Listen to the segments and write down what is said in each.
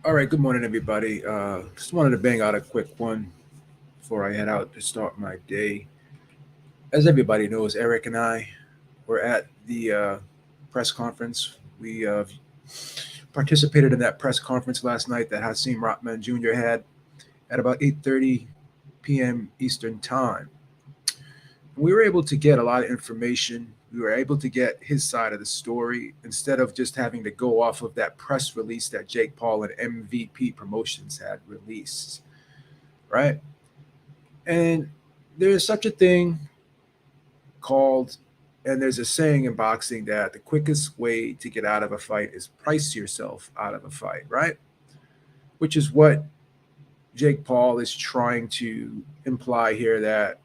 All right, good morning, everybody. Just wanted to bang out a quick one before I head out to start my day. As everybody knows, Eric and I were at the press conference. We participated in that press conference last night that Hasim Rahman Jr. had at about 8:30 p.m. Eastern Time. We were able to get a lot of information. We were able to get his side of the story instead of just having to go off of that press release that Jake Paul and MVP Promotions had released, right? And there's such a thing called, and there's a saying in boxing that the quickest way to get out of a fight is price yourself out of a fight, right? Which is what Jake Paul is trying to imply here, that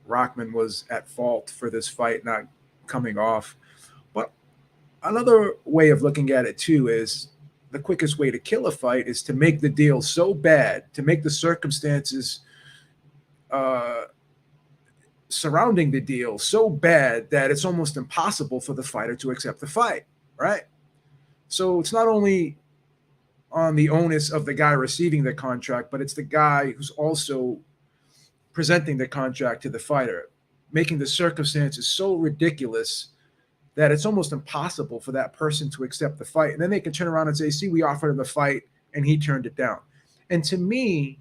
Rockman was at fault for this fight not coming off. But another way of looking at it too is the quickest way to kill a fight is to make the deal so bad, to make the circumstances uh, surrounding the deal so bad that it's almost impossible for the fighter to accept the fight, right? So it's not only on the onus of the guy receiving the contract, but it's the guy who's also presenting the contract to the fighter, making the circumstances so ridiculous that it's almost impossible for that person to accept the fight. And then they can turn around and say, see, we offered him the fight and he turned it down. And to me,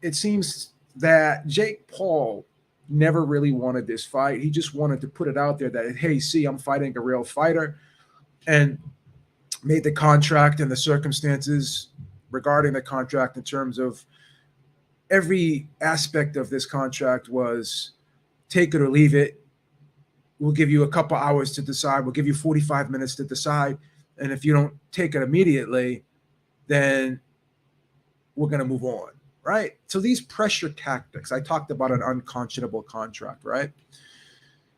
it seems that Jake Paul never really wanted this fight. He just wanted to put it out there that, hey, see, I'm fighting a real fighter, and made the contract and the circumstances regarding the contract in terms of every aspect of this contract was take it or leave it. We'll give you a couple hours to decide. We'll give you 45 minutes to decide. And if you don't take it immediately, then we're going to move on, right? So these pressure tactics, I talked about an unconscionable contract, right?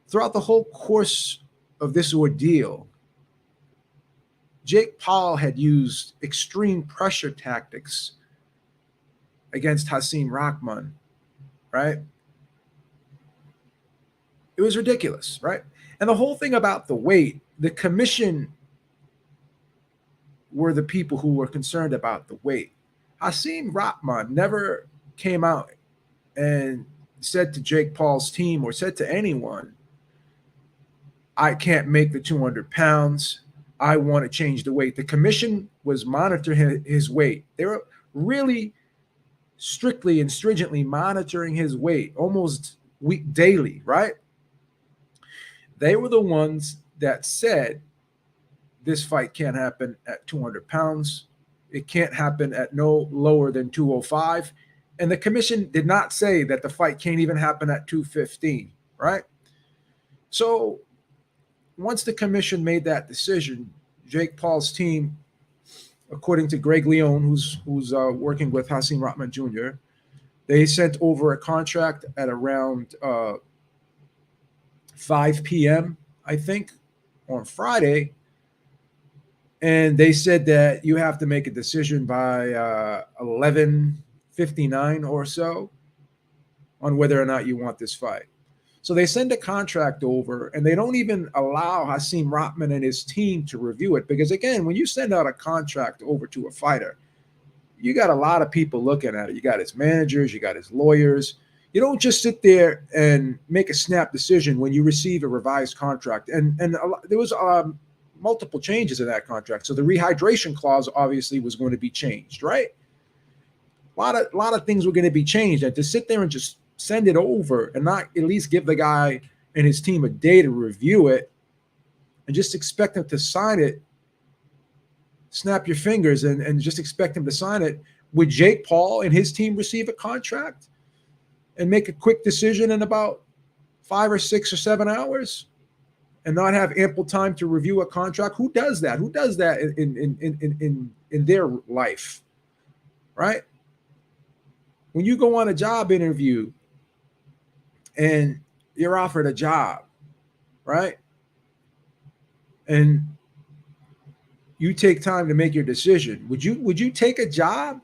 Throughout the whole course of this ordeal, Jake Paul had used extreme pressure tactics against Hasim Rahman, right? It was ridiculous, right? And the whole thing about the weight, the commission were the people who were concerned about the weight. Hasim Rahman never came out and said to Jake Paul's team or said to anyone, I can't make the 200 pounds. I want to change the weight. The commission was monitoring his weight. They were really strictly and stringently monitoring his weight almost daily, right? They were the ones that said this fight can't happen at 200 pounds. It can't happen at no lower than 205. And the commission did not say that the fight can't even happen at 215, right? So once the commission made that decision, Jake Paul's team, according to Greg Leone, who's working with Hasim Rahman Jr., they sent over a contract at around 5 p.m., I think, on Friday. And they said that you have to make a decision by 11:59 or so on whether or not you want this fight. So they send a contract over and they don't even allow Hasim Rahman and his team to review it. Because again, when you send out a contract over to a fighter, you got a lot of people looking at it. You got his managers, you got his lawyers. You don't just sit there and make a snap decision when you receive a revised contract. And there was multiple changes in that contract. So the rehydration clause obviously was going to be changed, right? A lot of things were going to be changed. And to sit there and just send it over and not at least give the guy and his team a day to review it and just expect him to sign it, snap your fingers and just expect him to sign it. Would Jake Paul and his team receive a contract and make a quick decision in about 5 or 6 or 7 hours and not have ample time to review a contract? Who does that? Who does that in their life, right? When you go on a job interview and you're offered a job, right? And you take time to make your decision. Would you take a job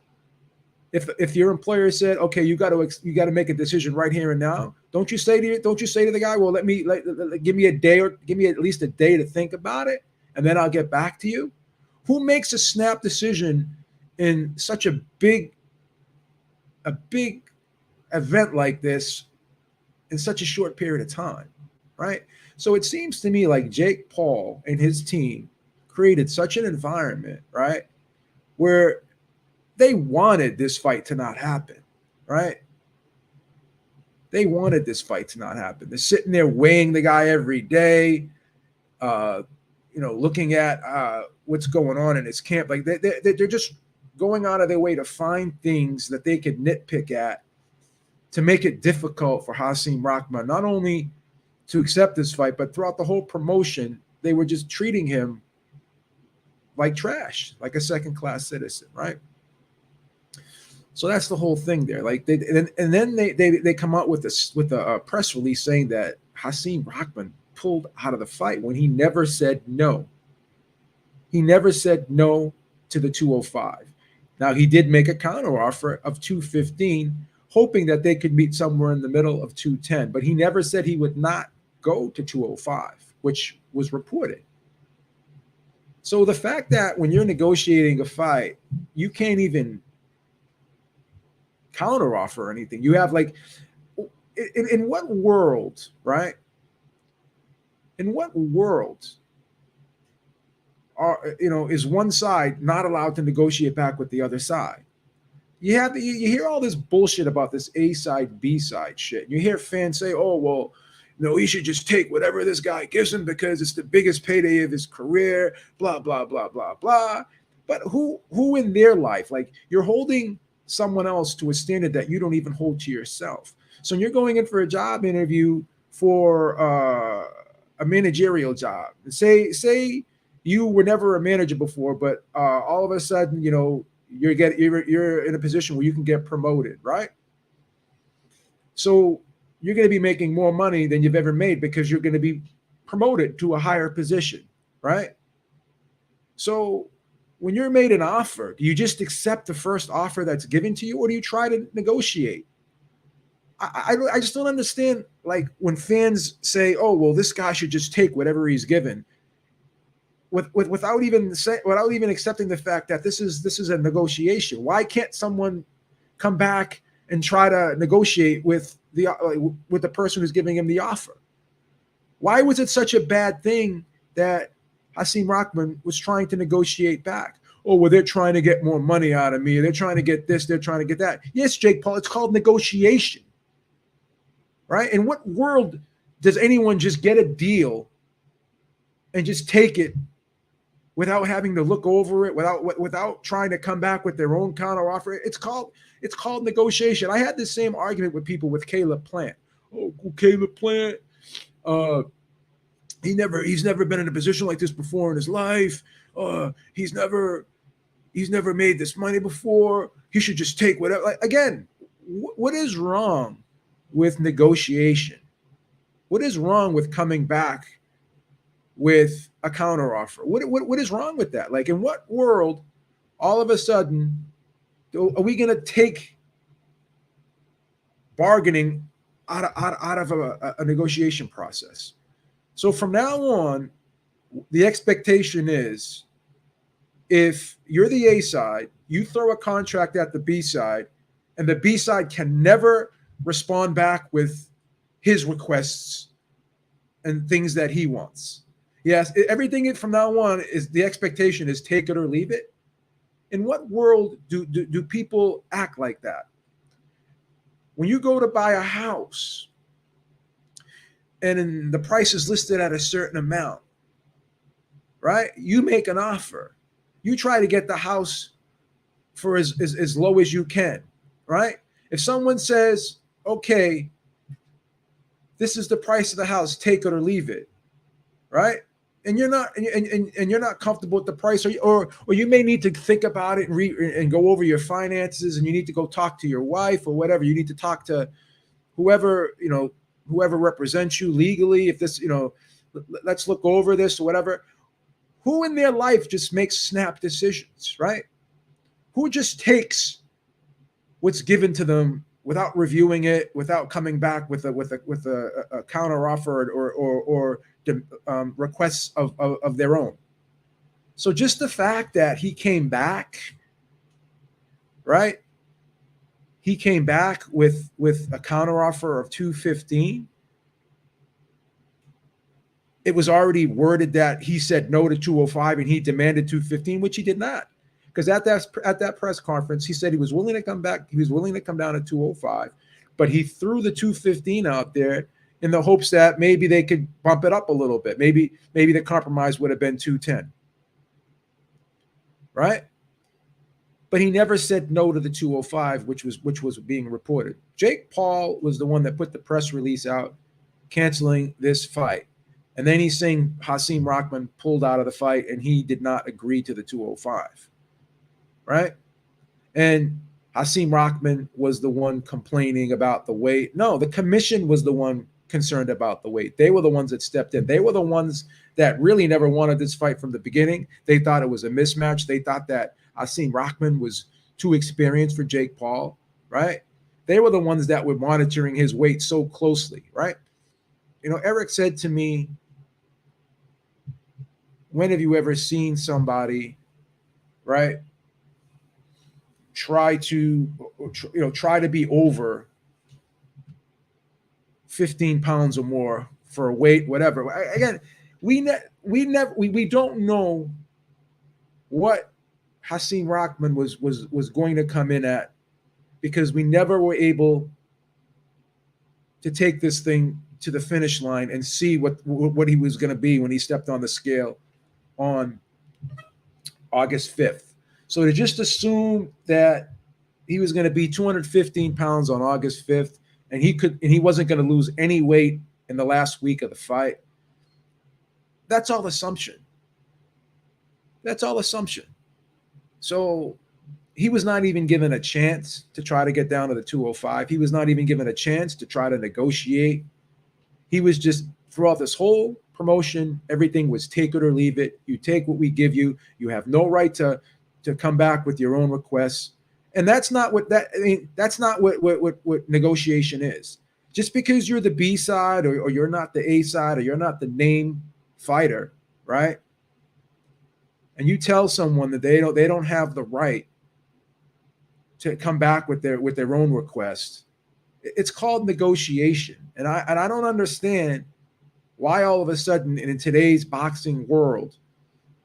if your employer said, okay, you got to make a decision right here and now? Don't you say to the guy, well, give me a day, or give me at least a day to think about it, and then I'll get back to you? Who makes a snap decision in such a big event like this in such a short period of time, right? So it seems to me like Jake Paul and his team created such an environment, right, where they wanted this fight to not happen, right? They wanted this fight to not happen. They're sitting there weighing the guy every day, uh, looking at what's going on in his camp. Like they're just going out of their way to find things that they could nitpick at to make it difficult for Hasim Rahman, not only to accept this fight, but throughout the whole promotion, they were just treating him like trash, like a second-class citizen, right? So that's the whole thing there. Like they come out with this with a press release saying that Hasim Rahman pulled out of the fight when he never said no. He never said no to the 205. Now he did make a counter offer of 215, hoping that they could meet somewhere in the middle of 210, but he never said he would not go to 205, which was reported. So the fact that when you're negotiating a fight, you can't even counter offer or anything. You have like, in what world, right? In what world is one side not allowed to negotiate back with the other side? You hear all this bullshit about this A side, B side shit. You hear fans say, "Oh, well, he should just take whatever this guy gives him because it's the biggest payday of his career." Blah blah blah blah blah. But who in their life, like, you're holding someone else to a standard that you don't even hold to yourself. So when you're going in for a job interview for a managerial job, say you were never a manager before, but all of a sudden, you're in a position where you can get promoted, right? So you're going to be making more money than you've ever made because you're going to be promoted to a higher position, right? So when you're made an offer, do you just accept the first offer that's given to you, or do you try to negotiate? I just don't understand, like, when fans say, "Oh, well, this guy should just take whatever he's given," without even accepting the fact that this is a negotiation. Why can't someone come back and try to negotiate with the person who's giving him the offer? Why was it such a bad thing that Hasim Rahman was trying to negotiate back? Oh, well, they're trying to get more money out of me. They're trying to get this. They're trying to get that. Yes, Jake Paul, it's called negotiation, right? In what world does anyone just get a deal and just take it without having to look over it, without trying to come back with their own counter offer? It's called negotiation. I had the same argument with people with Caleb Plant. Oh, Caleb Plant, he's never been in a position like this before in his life. He's never made this money before. He should just take whatever. Like, again, what is wrong with negotiation? What is wrong with coming back with a counter offer? What is wrong with that? Like, in what world, all of a sudden, are we going to take bargaining out of a negotiation process? So from now on, the expectation is, if you're the A side, you throw a contract at the B side, and the B side can never respond back with his requests and things that he wants. Yes, everything from now on is, the expectation is take it or leave it. In what world do people act like that? When you go to buy a house and the price is listed at a certain amount, right? You make an offer. You try to get the house for as low as you can, right? If someone says, "Okay, this is the price of the house, take it or leave it," right? And you're not and you're not comfortable with the price, or you may need to think about it and go over your finances, and you need to go talk to your wife or whatever. You need to talk to whoever represents you legally. If this, let's look over this or whatever. Who in their life just makes snap decisions, right? Who just takes what's given to them without reviewing it, without coming back with a counter offer or requests of their own? So just the fact that he came back, right? He came back with a counteroffer of 215. It was already worded that he said no to 205 and he demanded 215, which he did not. Because at that press conference, he said he was willing to come back. He was willing to come down to 205, but he threw the 215 out there in the hopes that maybe they could bump it up a little bit. Maybe the compromise would have been 210, right? But he never said no to the 205, which was being reported. Jake Paul was the one that put the press release out canceling this fight. And then he's saying Hasim Rahman pulled out of the fight and he did not agree to the 205, right? And Hasim Rahman was the one complaining about the weight. No, the commission was the one concerned about the weight. They were the ones that stepped in. They were the ones that really never wanted this fight from the beginning. They thought it was a mismatch. They thought that Hasim Rahman was too experienced for Jake Paul, right? They were the ones that were monitoring his weight so closely, right? You know, Eric said to me, when have you ever seen somebody, right, try to be over 15 pounds or more for weight, whatever. Again, we don't know what Hasim Rahman was going to come in at, because we never were able to take this thing to the finish line and see what he was going to be when he stepped on the scale on August 5th. So to just assume that he was going to be 215 pounds on August 5th and he wasn't going to lose any weight in the last week of the fight, that's all assumption. That's all assumption. So he was not even given a chance to try to get down to the 205. He was not even given a chance to try to negotiate. He was just, throughout this whole promotion, everything was take it or leave it. You take what we give you. You have no right to come back with your own requests. And that's not what negotiation is. Just because you're the B side or you're not the A side or you're not the name fighter, right? And you tell someone that they don't have the right to come back with their own request. It's called negotiation. And I don't understand why all of a sudden in today's boxing world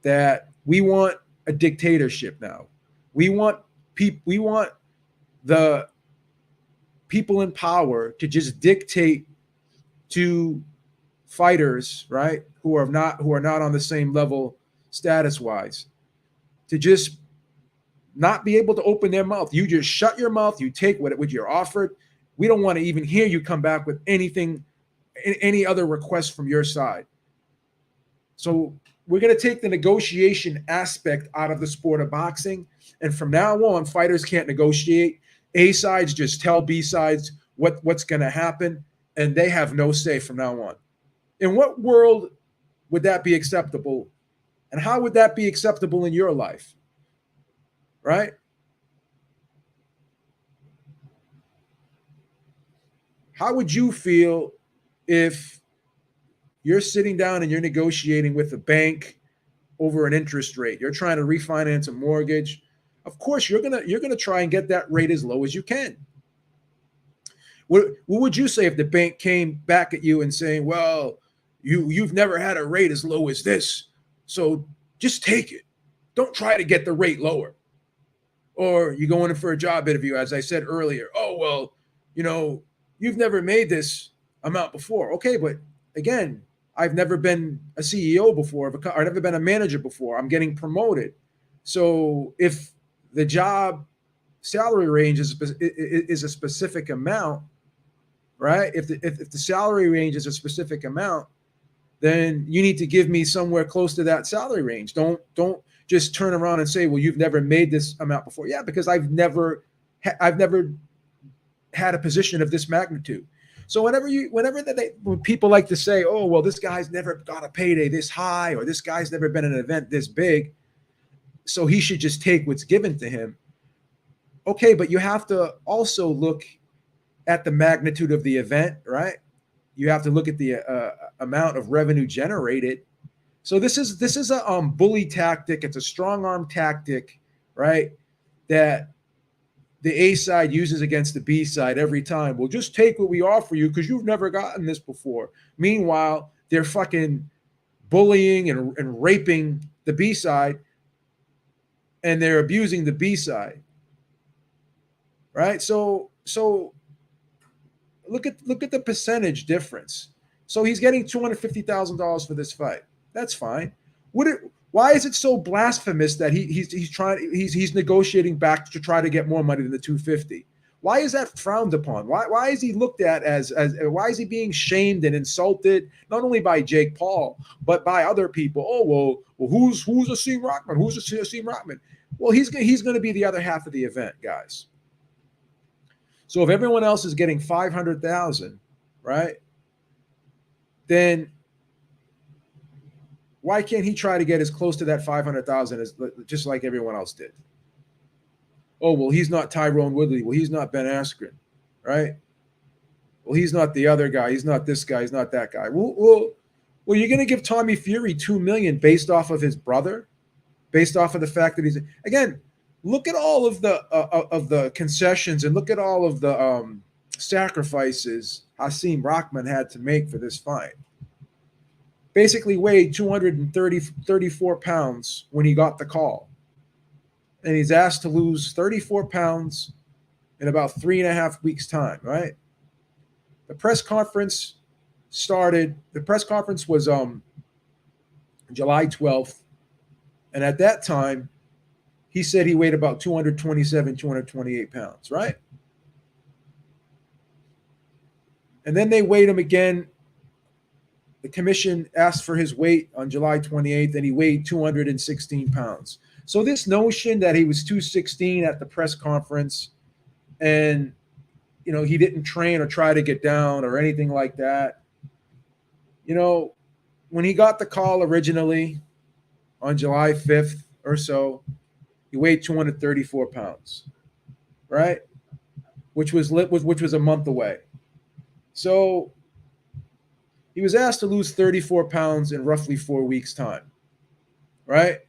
that we want a dictatorship now. We want the people in power to just dictate to fighters, right, who are not on the same level status-wise, to just not be able to open their mouth. You just shut your mouth. You take what you're offered. We don't want to even hear you come back with anything, any other request from your side. So we're going to take the negotiation aspect out of the sport of boxing. And from now on, fighters can't negotiate. A sides just tell B sides what's going to happen, and they have no say from now on. In what world would that be acceptable? And how would that be acceptable in your life? Right? How would you feel if you're sitting down and you're negotiating with a bank over an interest rate? You're trying to refinance a mortgage. Of course, you're gonna try and get that rate as low as you can. What would you say if the bank came back at you and saying, "Well, you've never had a rate as low as this, so just take it. Don't try to get the rate lower." Or you go in for a job interview, as I said earlier. "Oh, well, you've never made this amount before." Okay, but again, I've never been a CEO before. I've never been a manager before. I'm getting promoted. So if the job salary range is a specific amount, right? If the salary range is a specific amount, then you need to give me somewhere close to that salary range. Don't just turn around and say, "Well, you've never made this amount before." Yeah, because I've never had a position of this magnitude. So when people like to say, "Oh, well, this guy's never got a payday this high," or "This guy's never been in an event this big, so he should just take what's given to him." Okay, but you have to also look at the magnitude of the event, right? You have to look at the amount of revenue generated. So this is a bully tactic. It's a strong arm tactic, right? That the A side uses against the B side every time. Well, just take what we offer you because you've never gotten this before. Meanwhile, they're fucking bullying and raping the B side, and they're abusing the B side, right? So look at the percentage difference. So he's getting $250,000 for this fight. That's fine. Why is it so blasphemous that he's negotiating back to try to get more money than the 250? Why is that frowned upon? Why is he looked at as why is he being shamed and insulted not only by Jake Paul but by other people? Oh well who's Hasim Rahman? Who's Hasim Rahman? Well, he's going to be the other half of the event, guys. So if everyone else is getting 500,000, right? Then why can't he try to get as close to that 500,000 as just like everyone else did? Oh, well, he's not Tyrone Woodley. Well, he's not Ben Askren, right? Well, he's not the other guy. He's not this guy. He's not that guy. Well, you're going to give Tommy Fury $2 million based off of his brother, based off of the fact that he's again. Look at all of the concessions and look at all of the sacrifices Hasim Rahman had to make for this fight. Basically weighed 234 pounds when he got the call. And he's asked to lose 34 pounds in about 3.5 weeks' time, right? The press conference was July 12th. And at that time, he said he weighed about 227, 228 pounds, right? And then they weighed him again. The commission asked for his weight on July 28th, and he weighed 216 pounds. So this notion that he was 216 at the press conference and, he didn't train or try to get down or anything like that. When he got the call originally on July 5th or so, he weighed 234 pounds, right? Which was a month away. So he was asked to lose 34 pounds in roughly 4 weeks' time, right?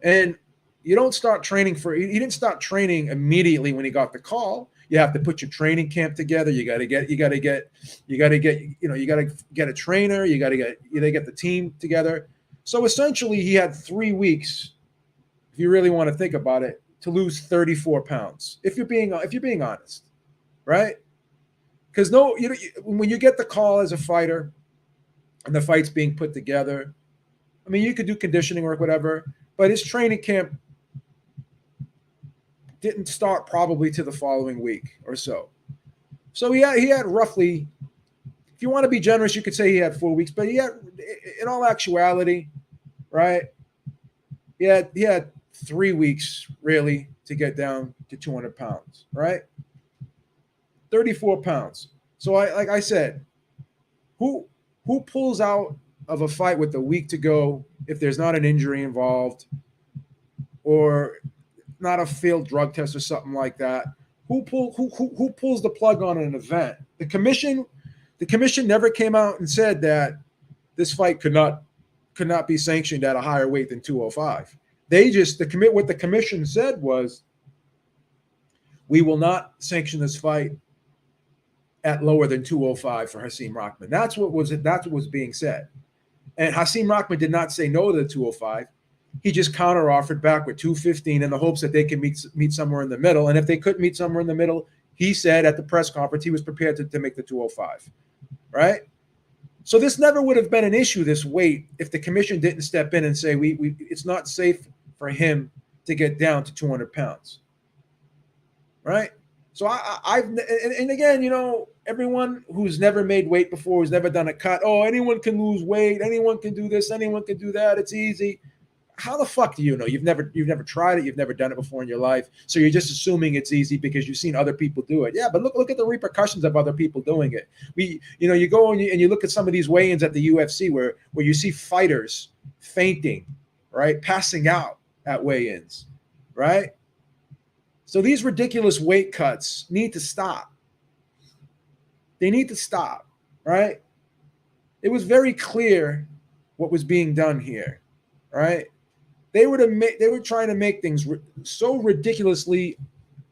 And you don't start training he didn't start training immediately when he got the call. You have to put your training camp together. You got to get a trainer. You got to get the team together. So essentially, he had 3 weeks. If you really want to think about it, to lose 34 pounds, if you're being honest, right? Because when you get the call as a fighter and the fight's being put together, I mean, you could do conditioning work, whatever, but his training camp didn't start probably to the following week or so. So he had roughly, if you want to be generous, you could say he had 4 weeks, but he had, in all actuality, right? He had 3 weeks really to get down to 200 pounds, right? 34 pounds. So like I said, who pulls out of a fight with a week to go if there's not an injury involved or not a failed drug test or something like that? Who pulls the plug on an event? The commission never came out and said that this fight could not be sanctioned at a higher weight than 205. What the commission said was, we will not sanction this fight at lower than 205 for Hasim Rahman. That's what was being said. And Hasim Rahman did not say no to the 205. He just counter-offered back with 215 in the hopes that they can meet somewhere in the middle. And if they couldn't meet somewhere in the middle, he said at the press conference he was prepared to make the 205, right? So this never would have been an issue, this weight, if the commission didn't step in and say it's not safe for him to get down to 200 pounds, right? So and again, everyone who's never made weight before, who's never done a cut, oh, anyone can lose weight, anyone can do this, anyone can do that, it's easy. How the fuck do you know? You've never tried it, you've never done it before in your life, so you're just assuming it's easy because you've seen other people do it. Yeah, but look at the repercussions of other people doing it. You go and you look at some of these weigh-ins at the UFC where you see fighters fainting, right, passing out at weigh-ins, right? So these ridiculous weight cuts need to stop. They need to stop, right? It was very clear what was being done here, right? They were trying to make things so ridiculously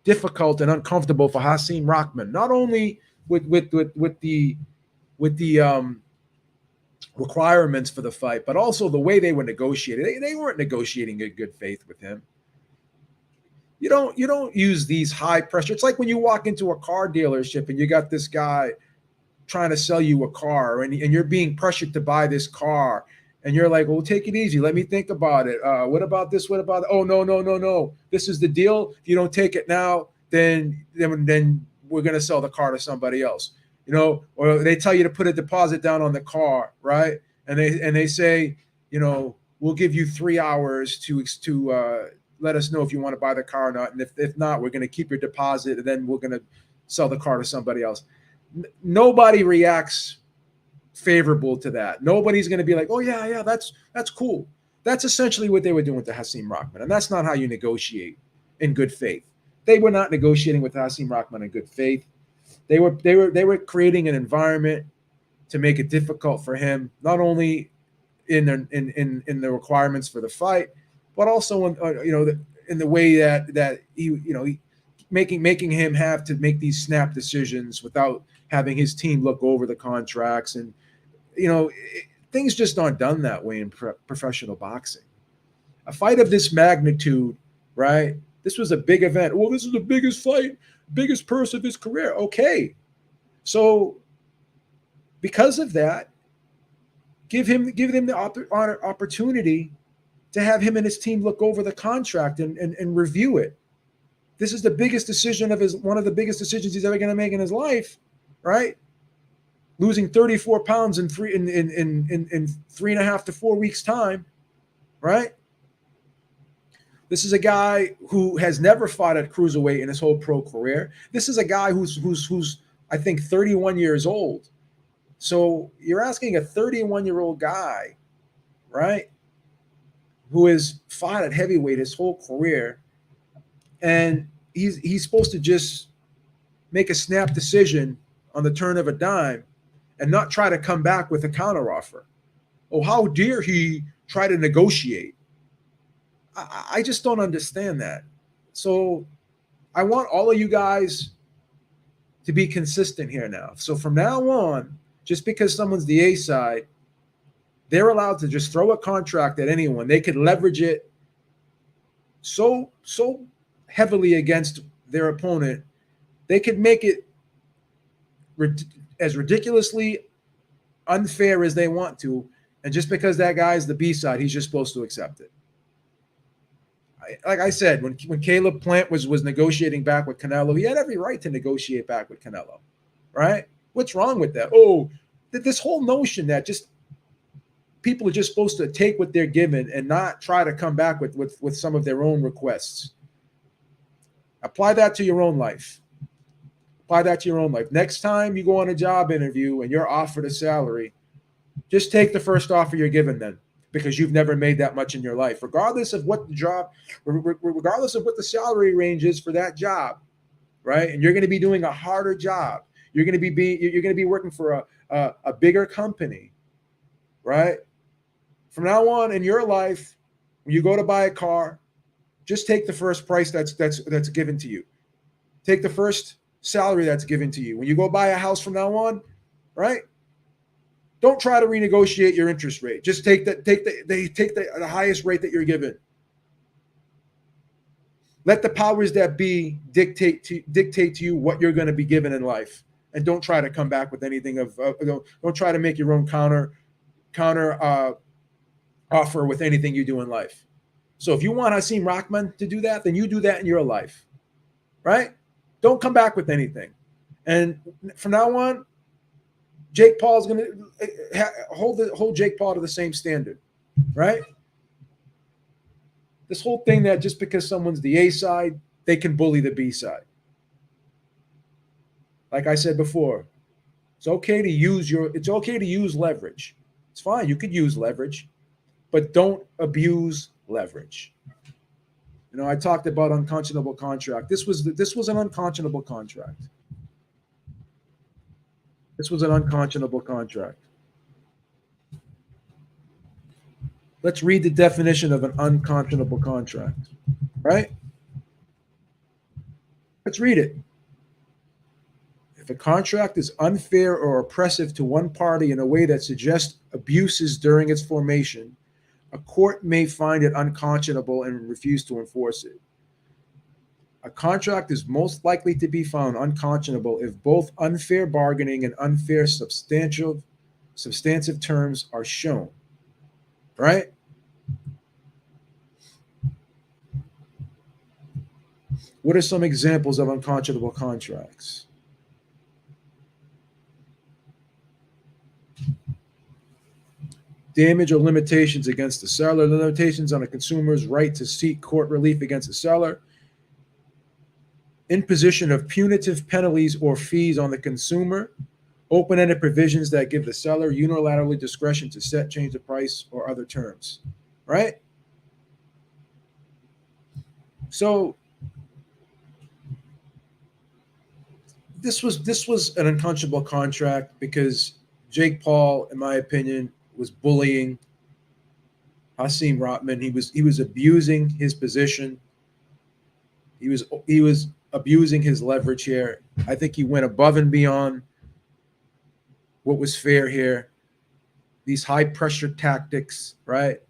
difficult and uncomfortable for Hasim Rahman, not only with the requirements for the fight, but also the way they were negotiating. They weren't negotiating in good faith with him. You don't use these high pressure. It's like when you walk into a car dealership and you got this guy trying to sell you a car, and you're being pressured to buy this car, and you're like, well, take it easy, let me think about it. What about this, what about, oh, no, no, no, no, this is the deal. If you don't take it now, then we're going to sell the car to somebody else, or they tell you to put a deposit down on the car, right? And they say, we'll give you 3 hours to let us know if you want to buy the car or not, and if not, we're going to keep your deposit, and then we're going to sell the car to somebody else. Nobody reacts favorable to that. Nobody's going to be like, oh yeah, that's cool. That's essentially what they were doing to Hasim Rahman, and that's not how you negotiate in good faith. They were not negotiating with Hasim Rahman in good faith. They were creating an environment to make it difficult for him, not only in the requirements for the fight, but also in the way that he making him have to make these snap decisions without having his team look over the contracts. And things just aren't done that way in professional boxing. A fight of this magnitude, right? This was a big event. Well, this is the biggest fight, biggest purse of his career. Okay, so because of that, give them the opportunity to have him and his team look over the contract and review it. This is the biggest decision one of the biggest decisions he's ever going to make in his life, right? Losing 34 pounds in 3.5 to 4 weeks time, right? This is a guy who has never fought at cruiserweight in his whole pro career. This is a guy who's I think 31 years old. So you're asking a 31-year-old guy, right, who has fought at heavyweight his whole career, and he's supposed to just make a snap decision on the turn of a dime and not try to come back with a counteroffer. Oh, how dare he try to negotiate? I just don't understand that. So I want all of you guys to be consistent here now. So from now on, just because someone's the A side, they're allowed to just throw a contract at anyone. They could leverage it so heavily against their opponent. They could make it as ridiculously unfair as they want to. And just because that guy's the B side, he's just supposed to accept it. Like I said, when Caleb Plant was negotiating back with Canelo, he had every right to negotiate back with Canelo, right? What's wrong with that? Oh, this whole notion that just people are just supposed to take what they're given and not try to come back with some of their own requests. Apply that to your own life. Apply that to your own life. Next time you go on a job interview and you're offered a salary, just take the first offer you're given then, because you've never made that much in your life, regardless of what the job, regardless of what the salary range is for that job, right? And you're going to be doing a harder job. You're going to be working for a bigger company, right? From now on in your life, when you go to buy a car, just take the first price that's given to you. Take the first salary that's given to you. When you go buy a house from now on, right? Don't try to renegotiate your interest rate. Just take the highest rate that you're given. Let the powers that be dictate to you what you're going to be given in life, and don't try to come back with anything don't try to make your own counter offer with anything you do in life. So if you want Hasim Rahman to do that, then you do that in your life, right? Don't come back with anything. And from now on, Jake Paul's going to hold Jake Paul to the same standard, right? This whole thing that just because someone's the A side, they can bully the B side. Like I said before, it's okay to use leverage. It's fine. You could use leverage, but don't abuse leverage. I talked about unconscionable contract. This was an unconscionable contract. This was an unconscionable contract. Let's read the definition of an unconscionable contract, right? Let's read it. If a contract is unfair or oppressive to one party in a way that suggests abuses during its formation, a court may find it unconscionable and refuse to enforce it. A contract is most likely to be found unconscionable if both unfair bargaining and unfair substantive terms are shown. Right? What are some examples of unconscionable contracts? Damage or limitations against the seller, limitations on a consumer's right to seek court relief against the seller, imposition of punitive penalties or fees on the consumer, open-ended provisions that give the seller unilaterally discretion to set, change the price, or other terms. Right? So this was an unconscionable contract because Jake Paul, in my opinion, was bullying Hasim Rahman. He was abusing his position. He was abusing his leverage here. I think he went above and beyond what was fair here. These high pressure tactics, right?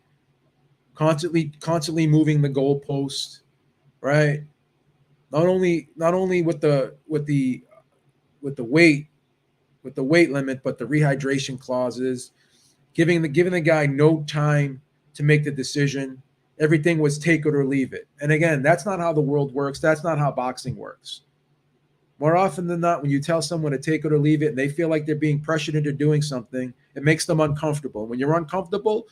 Constantly moving the goalpost, right? Not only with the weight limit, but the rehydration clauses, giving the guy no time to make the decision. Everything was take it or leave it. And again, that's not how the world works. That's not how boxing works. More often than not, when you tell someone to take it or leave it and they feel like they're being pressured into doing something, it makes them uncomfortable. When you're uncomfortable,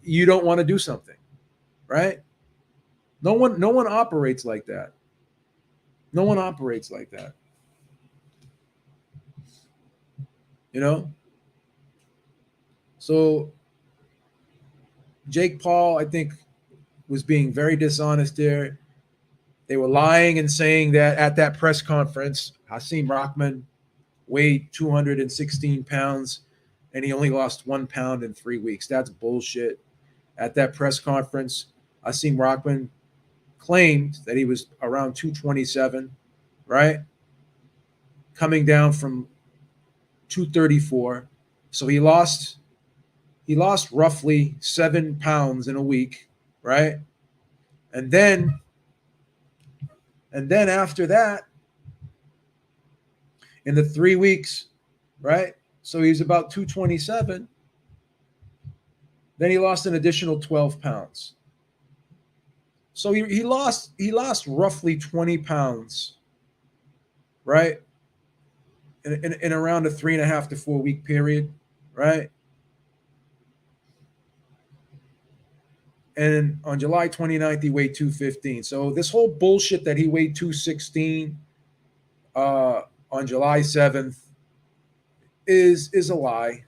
you don't want to do something, right? No one operates like that. No one operates like that. You know? So Jake Paul, I think, was being very dishonest there. They were lying and saying that at that press conference, Hasim Rahman weighed 216 pounds and he only lost 1 pound in 3 weeks. That's bullshit. At that press conference, Hasim Rahman claimed that he was around 227, right? Coming down from 234. So he lost roughly 7 pounds in a week, right? And then after that, in the 3 weeks, right? So he's about 227. Then he lost an additional 12 pounds. So he lost roughly 20 pounds, right? In around a 3.5 to 4 week period, right? And on July 29th, he weighed 215. So this whole bullshit that he weighed 216 on July 7th is a lie,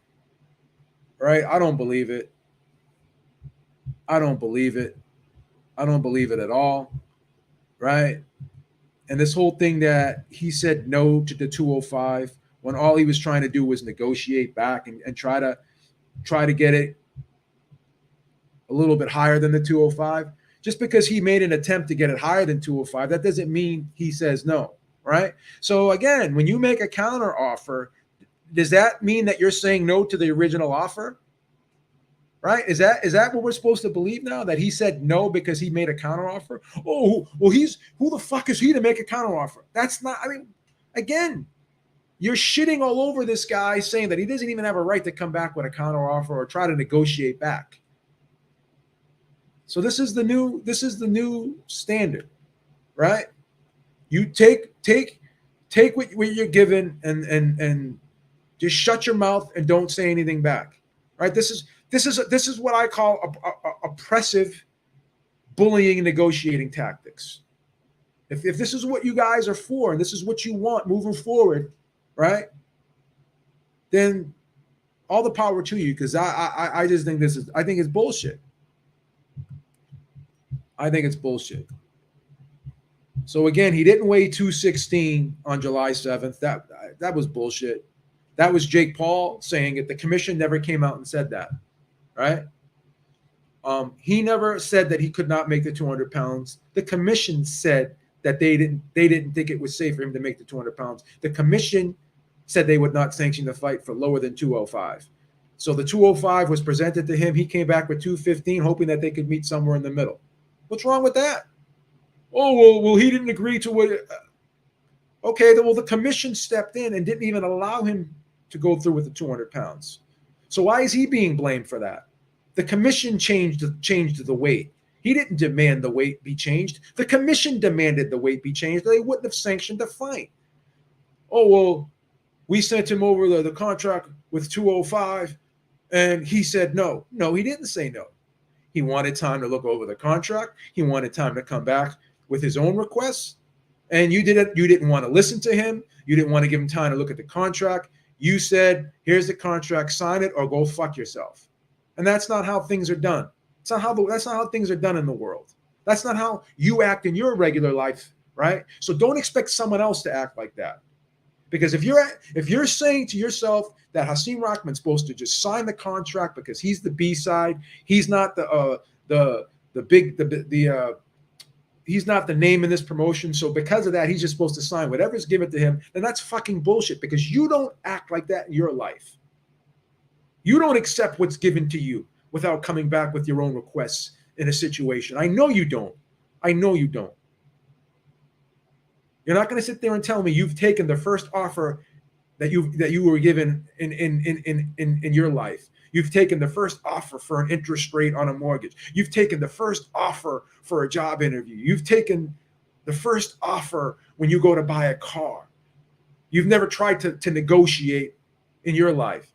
right? I don't believe it. I don't believe it. I don't believe it at all, right? And this whole thing that he said no to the 205 when all he was trying to do was negotiate back and try to get it a little bit higher than the 205. Just because he made an attempt to get it higher than 205, that doesn't mean he says no, right? So again, when you make a counter offer, does that mean that you're saying no to the original offer? Right? Is that what we're supposed to believe now? That he said no because he made a counteroffer? Oh, well, who the fuck is he to make a counteroffer? That's not. I mean, again, you're shitting all over this guy, saying that he doesn't even have a right to come back with a counteroffer or try to negotiate back. So this is the new standard, right? You take what you're given and just shut your mouth and don't say anything back, right? This is what I call oppressive bullying and negotiating tactics. If this is what you guys are for and this is what you want moving forward, right? Then all the power to you, because I just think I think it's bullshit. I think it's bullshit. So again, he didn't weigh 216 on July 7th. That was bullshit. That was Jake Paul saying it. The commission never came out and said that, right? He never said that he could not make the 200 pounds. The commission said that they didn't think it was safe for him to make the 200 pounds. The commission said they would not sanction the fight for lower than 205. So the 205 was presented to him. He came back with 215, hoping that they could meet somewhere in the middle. What's wrong with that? Oh, well, he didn't agree to what. Okay, well, the commission stepped in and didn't even allow him to go through with the 200 pounds. So why is he being blamed for that? The commission changed the weight. He didn't demand the weight be changed. The commission demanded the weight be changed. They wouldn't have sanctioned the fight. Oh, well, we sent him over the contract with 205, and he said no. No, he didn't say no. He wanted time to look over the contract. He wanted time to come back with his own requests. And you didn't want to listen to him. You didn't want to give him time to look at the contract. You said, here's the contract, sign it or go fuck yourself. And that's not how things are done. That's not how things are done in the world. That's not how you act in your regular life, right? So don't expect someone else to act like that. Because if you're saying to yourself that Hasim Rahman's supposed to just sign the contract because he's the B side, he's not he's not the name in this promotion, so because of that, he's just supposed to sign whatever's given to him, then that's fucking bullshit because you don't act like that in your life. You don't accept what's given to you without coming back with your own requests in a situation. I know you don't. I know you don't. You're not going to sit there and tell me you've taken the first offer that you were given in your life. You've taken the first offer for an interest rate on a mortgage. You've taken the first offer for a job interview. You've taken the first offer when you go to buy a car. You've never tried to negotiate in your life.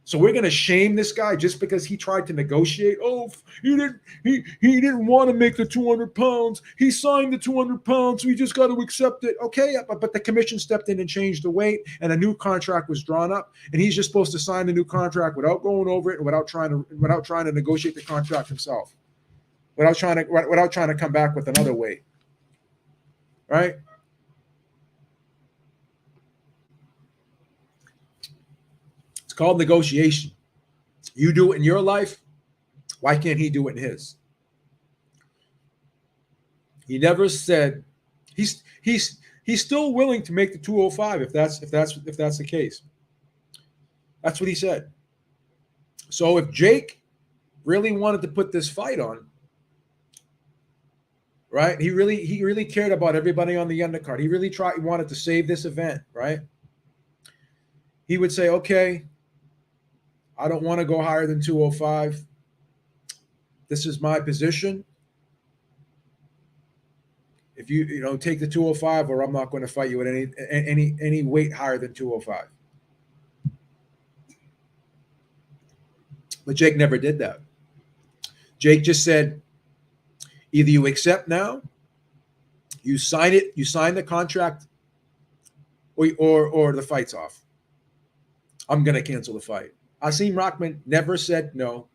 So we're going to shame this guy just because he tried to negotiate. Oh, he didn't want to make the 200 pounds. He signed the 200 pounds, so we just got to accept it. Okay, but the commission stepped in and changed the weight, and a new contract was drawn up, and he's just supposed to sign the new contract without going over it and without trying to negotiate the contract himself, without trying to come back with another weight, right? It's called negotiation. You do it in your life. Why can't he do it in his? He never said he's still willing to make the 205 if that's the case. That's what he said. So if Jake really wanted to put this fight on, right? He really cared about everybody on the undercard. He wanted to save this event, right? He would say, okay, I don't want to go higher than 205. This is my position. If you take the 205, or I'm not going to fight you at any weight higher than 205. But Jake never did that. Jake just said, either you accept now, you sign it, you sign the contract, or the fight's off. I'm going to cancel the fight. Hasim Rahman never said no.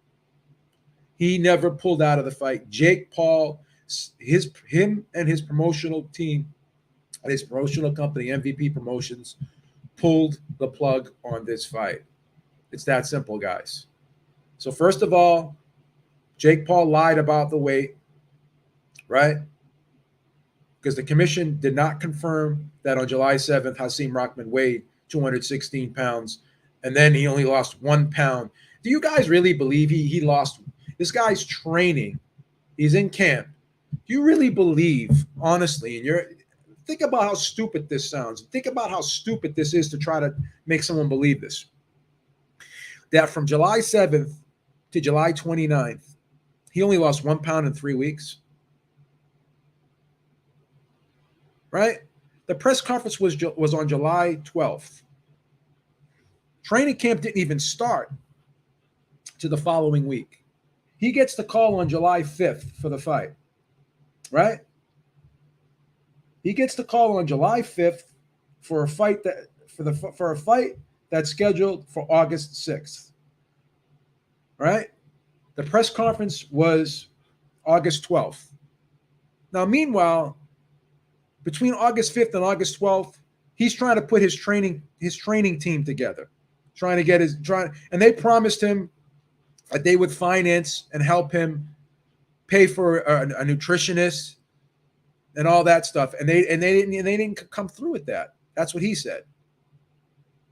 He never pulled out of the fight. Jake Paul, him and his promotional team, and his promotional company, MVP Promotions, pulled the plug on this fight. It's that simple, guys. So first of all, Jake Paul lied about the weight, right? Because the commission did not confirm that on July 7th, Hasim Rahman weighed 216 pounds. And then he only lost 1 pound. Do you guys really believe he lost? This guy's training. He's in camp. Do you really believe, honestly, think about how stupid this sounds. Think about how stupid this is to try to make someone believe this. That from July 7th to July 29th, he only lost 1 pound in 3 weeks. Right? The press conference was on July 12th. Training camp didn't even start to the following week. He gets the call on July 5th for the fight, right? He gets the call on July 5th for a fight that's scheduled for August 6th, right? The press conference was August 12th. Now, meanwhile, between August 5th and August 12th, he's trying to put his training team together. And they promised him that they would finance and help him pay for a nutritionist and all that stuff, and they didn't come through with that. That's what he said.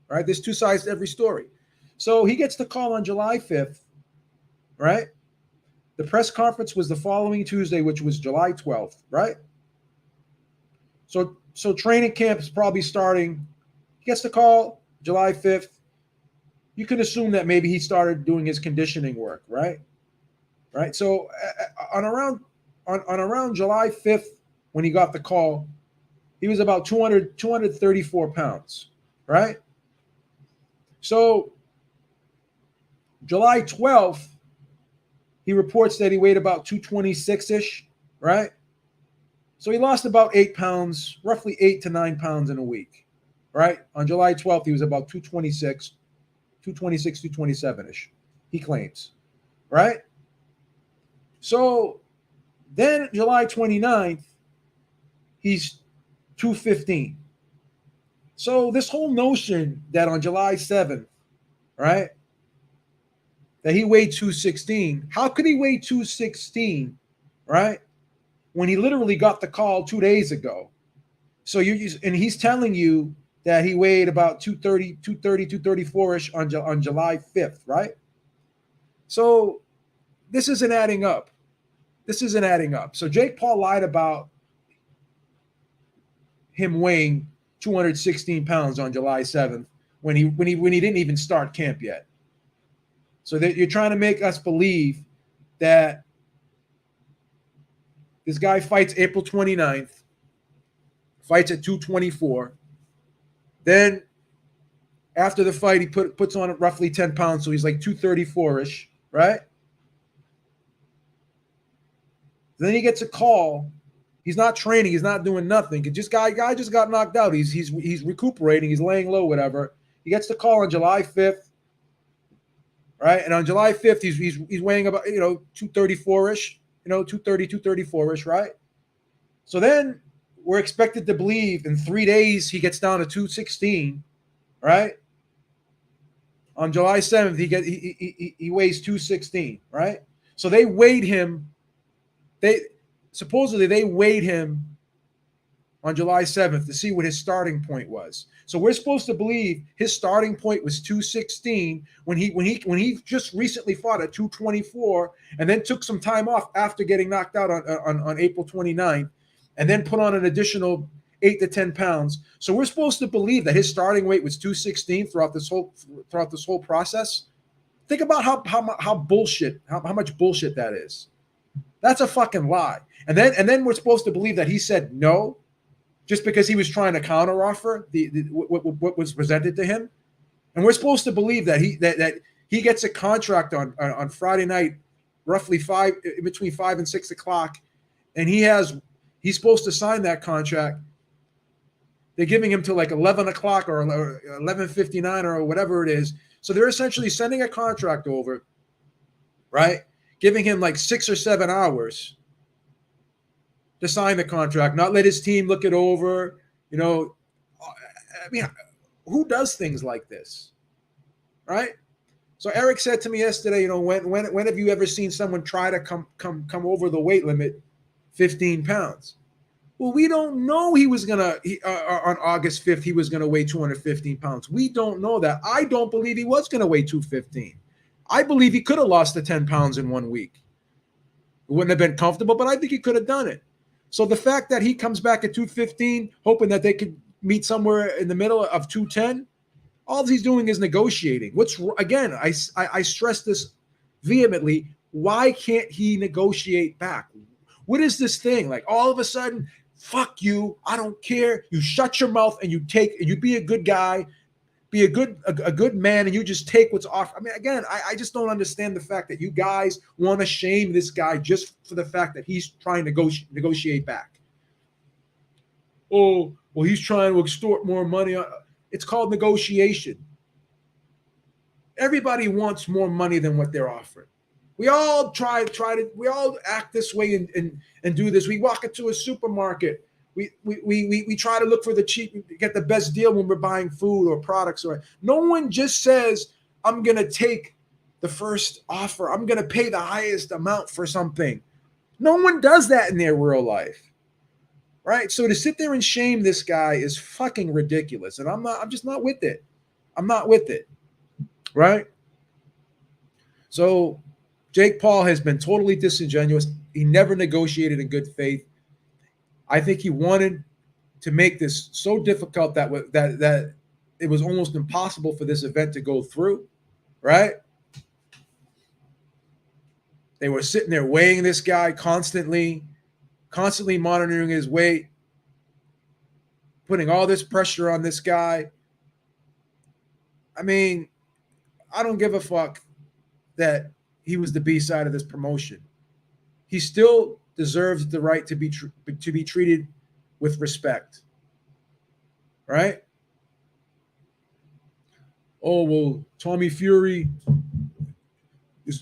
Right? There's two sides to every story. So he gets the call on July 5th, right? The press conference was the following Tuesday, which was July 12th, right? So training camp is probably starting. He gets the call July 5th. You can assume that maybe he started doing his conditioning work, right? Right. So on around July 5th, when he got the call, he was about 234 pounds, right? So July 12th, he reports that he weighed about 226-ish, right? So he lost about 8 pounds, roughly 8 to 9 pounds in a week, right? On July 12th, he was about 227-ish, he claims, right? So then July 29th, he's 215. So this whole notion that on July 7th, right, that he weighed 216, how could he weigh 216, right, when he literally got the call 2 days ago? So and he's telling you that he weighed about 234-ish on July 5th, right? So this isn't adding up. So Jake Paul lied about him weighing 216 pounds on July 7th when he didn't even start camp yet. So that you're trying to make us believe that this guy fights April 29th, fights at 224. Then after the fight, he puts on roughly 10 pounds, so he's like 234-ish, right? Then he gets a call. He's not training. He's not doing nothing. Guy just got knocked out. He's recuperating. He's laying low, whatever. He gets the call on July 5th, right? And on July 5th, he's weighing about 234-ish, 230, 234-ish, right? So then we're expected to believe in 3 days he gets down to 216, right? On July 7th, he weighs 216, right? So they weighed him. Supposedly they weighed him on July 7th to see what his starting point was. So we're supposed to believe his starting point was 216 when he just recently fought at 224 and then took some time off after getting knocked out on April 29th and then put on an additional 8 to 10 pounds. So we're supposed to believe that his starting weight was 216 throughout this whole process. Think about how much bullshit that is. That's a fucking lie. And then we're supposed to believe that he said no just because he was trying to counteroffer what was presented to him. And we're supposed to believe that he gets a contract on Friday night, roughly between 5 and 6 o'clock, and he's supposed to sign that contract. They're giving him to like 11 o'clock or 11:59 or whatever it is. So they're essentially sending a contract over, right? Giving him like 6 or 7 hours to sign the contract, not let his team look it over. I mean, who does things like this, right? So Eric said to me yesterday, when have you ever seen someone try to come over the weight limit 15 pounds? Well, we don't know he was going to, on August 5th, he was going to weigh 215 pounds. We don't know that. I don't believe he was going to weigh 215. I believe he could have lost the 10 pounds in 1 week. It wouldn't have been comfortable, but I think he could have done it. So the fact that he comes back at 215, hoping that they could meet somewhere in the middle of 210, all he's doing is negotiating. Again, I stress this vehemently. Why can't he negotiate back? What is this thing? Like all of a sudden, fuck you, I don't care. You shut your mouth and you be a good guy, be a good man, and you just take what's offered. I mean, again, I just don't understand the fact that you guys want to shame this guy just for the fact that he's trying to negotiate back. Oh, well, he's trying to extort more money. It's called negotiation. Everybody wants more money than what they're offering. We all we all act this way and do this. We walk into a supermarket. We try to look for the cheap, get the best deal when we're buying food or products. No one just says, I'm going to take the first offer. I'm going to pay the highest amount for something. No one does that in their real life, right? So to sit there and shame this guy is fucking ridiculous, and I'm just not with it. I'm not with it, right? So Jake Paul has been totally disingenuous. He never negotiated in good faith. I think he wanted to make this so difficult that it was almost impossible for this event to go through, right? They were sitting there weighing this guy constantly monitoring his weight, putting all this pressure on this guy. I mean, I don't give a fuck that he was the B side of this promotion. He still deserves the right to be treated with respect, right? Oh well, Tommy Fury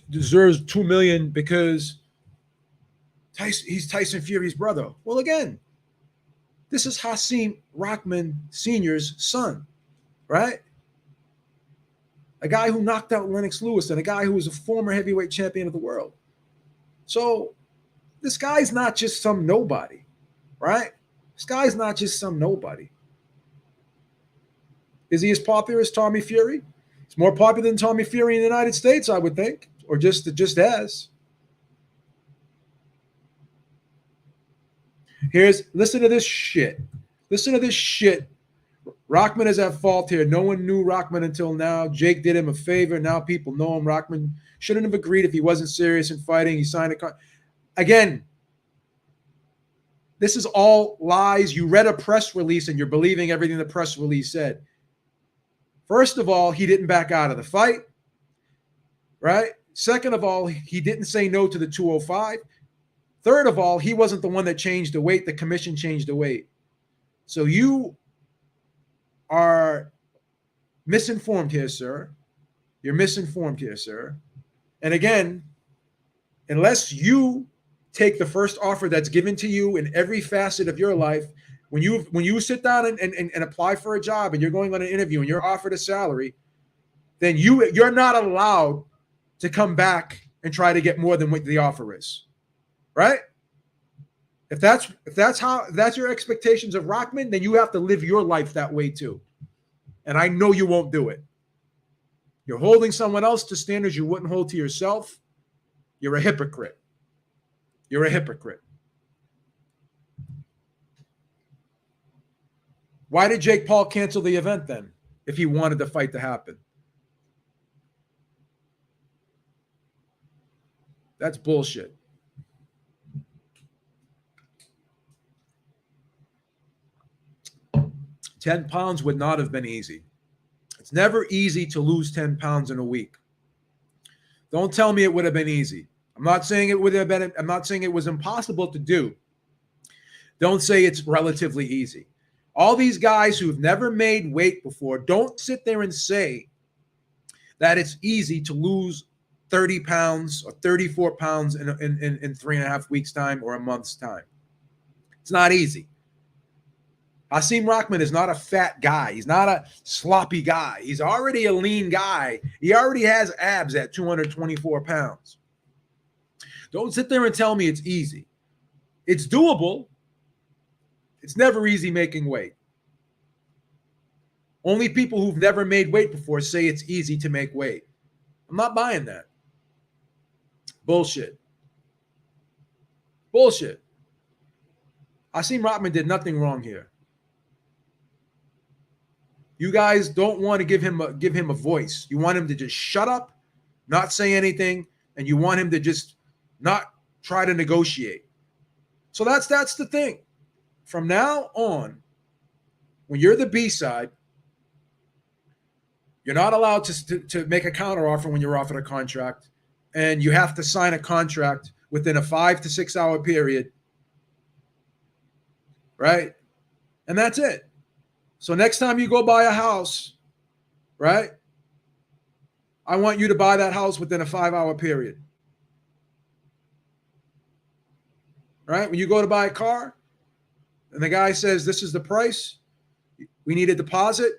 deserves 2 million because he's Tyson Fury's brother. Well, again, this is Hasim Rahman Sr.'s son, right? A guy who knocked out Lennox Lewis and a guy who was a former heavyweight champion of the world. So this guy's not just some nobody, right? This guy's not just some nobody. Is he as popular as Tommy Fury? He's more popular than Tommy Fury in the United States, I would think, or just as. Listen to this shit. Listen to this shit. Rahman is at fault here. No one knew Rahman until now. Jake did him a favor. Now people know him. Rahman shouldn't have agreed if he wasn't serious in fighting. He signed a contract. Again, this is all lies. You read a press release and you're believing everything the press release said. First of all, he didn't back out of the fight, right? Second of all, he didn't say no to the 205. Third of all, he wasn't the one that changed the weight. The commission changed the weight. So you are misinformed here, sir. You're misinformed here, sir. And again, unless you take the first offer that's given to you in every facet of your life, when you sit down and apply for a job and you're going on an interview and you're offered a salary, then you're not allowed to come back and try to get more than what the offer is, right? If that's your expectations of Rahman, then you have to live your life that way too. And I know you won't do it. You're holding someone else to standards you wouldn't hold to yourself. You're a hypocrite. You're a hypocrite. Why did Jake Paul cancel the event then, if he wanted the fight to happen? That's bullshit. £10 would not have been easy. It's never easy to lose 10 pounds in a week. Don't tell me it would have been easy. I'm not saying it would have been. I'm not saying it was impossible to do. Don't say it's relatively easy. All these guys who've never made weight before, don't sit there and say that it's easy to lose 30 pounds or 34 pounds in 3.5 weeks' time or a month's time. It's not easy. Hasim Rahman is not a fat guy. He's not a sloppy guy. He's already a lean guy. He already has abs at 224 pounds. Don't sit there and tell me it's easy. It's doable. It's never easy making weight. Only people who've never made weight before say it's easy to make weight. I'm not buying that. Bullshit. Bullshit. Hasim Rahman did nothing wrong here. You guys don't want to give him a voice. You want him to just shut up, not say anything, and you want him to just not try to negotiate. So that's the thing. From now on, when you're the B side, you're not allowed to make a counteroffer when you're offered a contract, and you have to sign a contract within a 5 to 6 hour period, right? And that's it. So next time you go buy a house, right, I want you to buy that house within a 5 hour period. Right? When you go to buy a car and the guy says, this is the price, we need a deposit.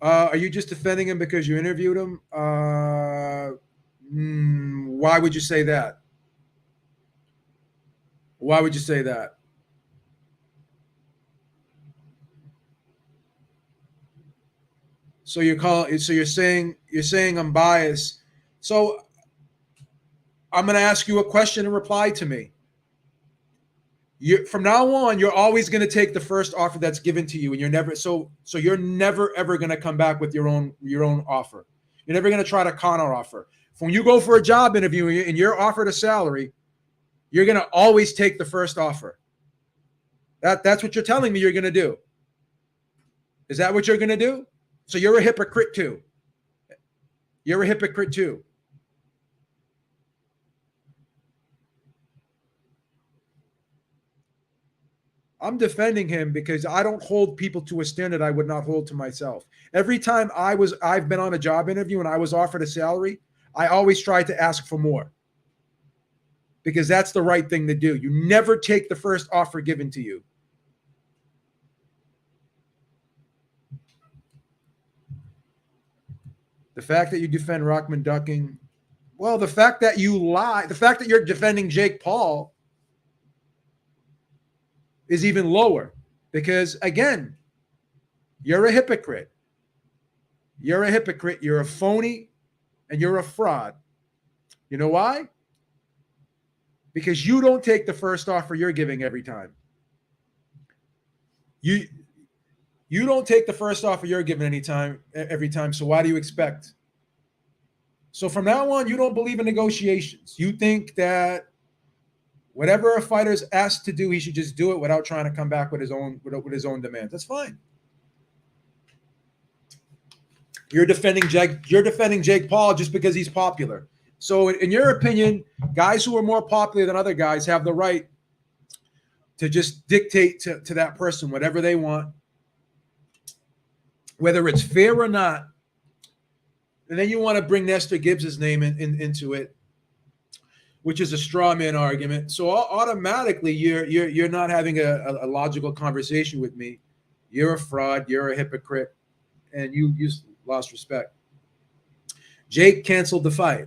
Are you just defending him because you interviewed him? Why would you say that? Why would you say that? So you're saying I'm biased. So I'm going to ask you a question and reply to me. From now on, you're always going to take the first offer that's given to you, and you're never ever going to come back with your own offer. You're never going to try to counter offer. When you go for a job interview and you're offered a salary, you're going to always take the first offer. That's what you're telling me you're going to do. Is that what you're going to do? So you're a hypocrite too. You're a hypocrite too. I'm defending him because I don't hold people to a standard I would not hold to myself. Every time I've been on a job interview and I was offered a salary, I always tried to ask for more because that's the right thing to do. You never take the first offer given to you. The fact that you defend Rahman ducking, well, the fact that you lie, the fact that you're defending Jake Paul is even lower because, again, you're a hypocrite. You're a hypocrite. You're a phony and you're a fraud. You know why? Because you don't take the first offer you're giving every time. You don't take the first offer you're given every time. So why do you expect? So from now on, you don't believe in negotiations. You think that whatever a fighter's asked to do, he should just do it without trying to come back with his own demands. That's fine. You're defending Jake Paul just because he's popular. So in your opinion, guys who are more popular than other guys have the right to just dictate to that person whatever they want, whether it's fair or not. And then you want to bring Nestor Gibbs's name into it, which is a straw man argument. So automatically you're not having a logical conversation with me. You're a fraud. You're a hypocrite, and you lost respect. Jake canceled the fight.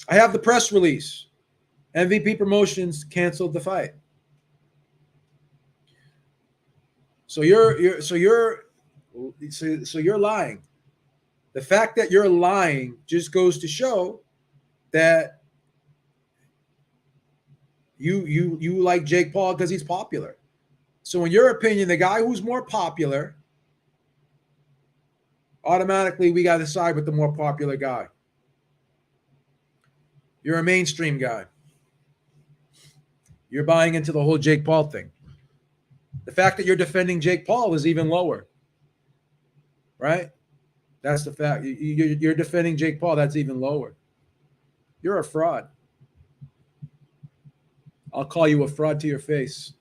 I have the press release. MVP Promotions canceled the fight. So you're lying. The fact that you're lying just goes to show that you like Jake Paul because he's popular. So in your opinion, the guy who's more popular, automatically we got to side with the more popular guy. You're a mainstream guy. You're buying into the whole Jake Paul thing. The fact that you're defending Jake Paul is even lower, right? That's the fact. You're defending Jake Paul. That's even lower. You're a fraud. I'll call you a fraud to your face.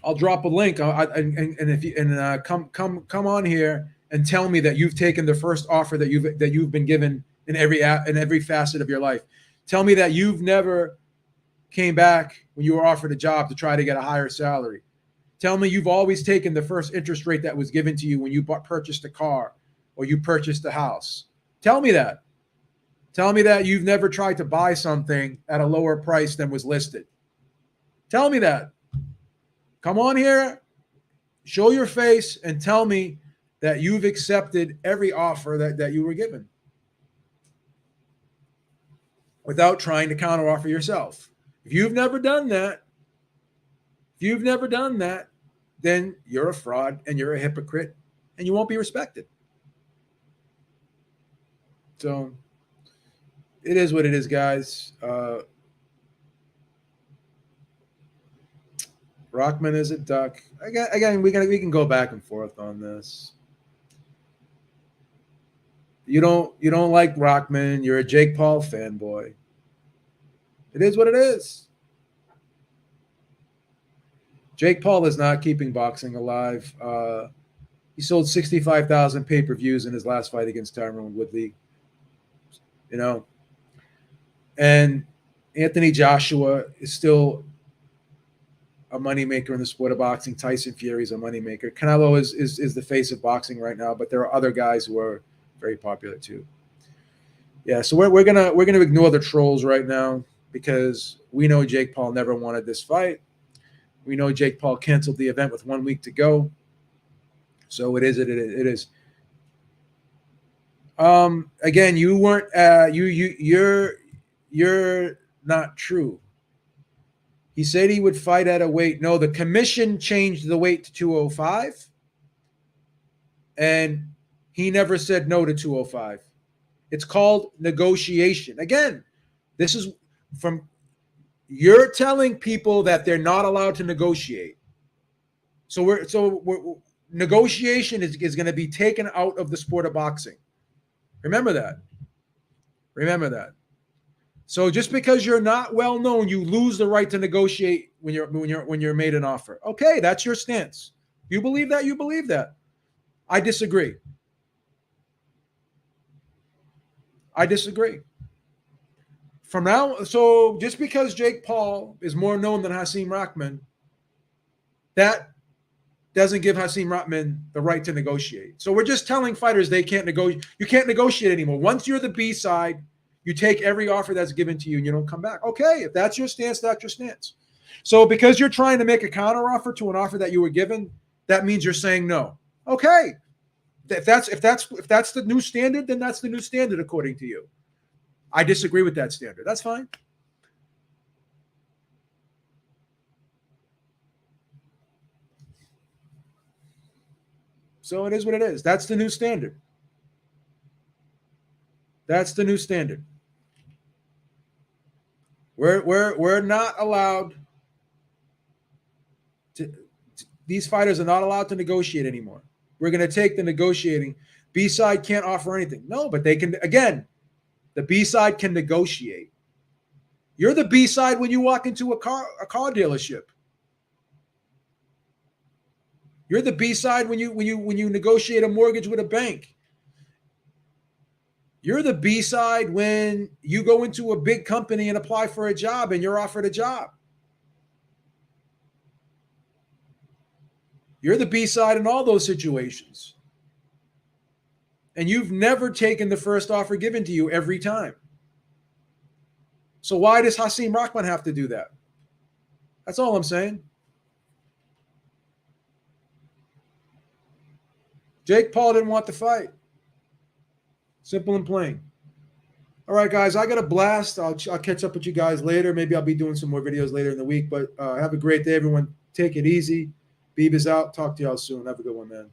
I'll drop a link, come on here and tell me that you've taken the first offer that you've been given in every facet of your life. Tell me that you've never came back when you were offered a job to try to get a higher salary. Tell me you've always taken the first interest rate that was given to you when you purchased a car or you purchased a house. Tell me that. Tell me that you've never tried to buy something at a lower price than was listed. Tell me that. Come on here, show your face, and tell me that you've accepted every offer that you were given without trying to counteroffer yourself. If you've never done that, then you're a fraud and you're a hypocrite and you won't be respected. So it is what it is, guys. Rahman is a duck. Again, we can go back and forth on this. You don't like Rahman. You're a Jake Paul fanboy. It is what it is. Jake Paul is not keeping boxing alive. He sold 65,000 pay-per-views in his last fight against Tyrone Woodley. And Anthony Joshua is still a moneymaker in the sport of boxing. Tyson Fury is a moneymaker. Canelo is the face of boxing right now, but there are other guys who are very popular too. Yeah, so we're gonna ignore the trolls right now because we know Jake Paul never wanted this fight. We know Jake Paul canceled the event with 1 week to go. So it is. Again, you weren't you're not true. He said he would fight at a weight. No, the commission changed the weight to 205, and he never said no to 205. It's called negotiation. Again, this is from you're telling people that they're not allowed to negotiate. So negotiation is going to be taken out of the sport of boxing. Remember that. Remember that. So just because you're not well known, you lose the right to negotiate when you're made an offer. Okay, that's your stance. You believe that? You believe that. I disagree. I disagree. From now, so just because Jake Paul is more known than Hasim Rahman, that doesn't give Hasim Rahman the right to negotiate. So we're just telling fighters they can't negotiate. You can't negotiate anymore. Once you're the B side, you take every offer that's given to you and you don't come back. Okay, if that's your stance, that's your stance. So because you're trying to make a counter offer to an offer that you were given, that means you're saying no. Okay. If that's the new standard, then that's the new standard according to you. I disagree with that standard. That's fine. So it is what it is. That's the new standard. That's the new standard. We're not allowed to these fighters are not allowed to negotiate anymore. We're going to take the negotiating. B side can't offer anything. No, but they can again. The B side can negotiate. You're the B side when you walk into a car dealership. You're the B side when you negotiate a mortgage with a bank. You're the B side when you go into a big company and apply for a job and you're offered a job. You're the B side in all those situations. And you've never taken the first offer given to you every time. So why does Hasim Rahman have to do that? That's all I'm saying. Jake Paul didn't want the fight. Simple and plain. All right, guys, I got a blast. I'll catch up with you guys later. Maybe I'll be doing some more videos later in the week. But have a great day, everyone. Take it easy. Beeb is out. Talk to y'all soon. Have a good one, man.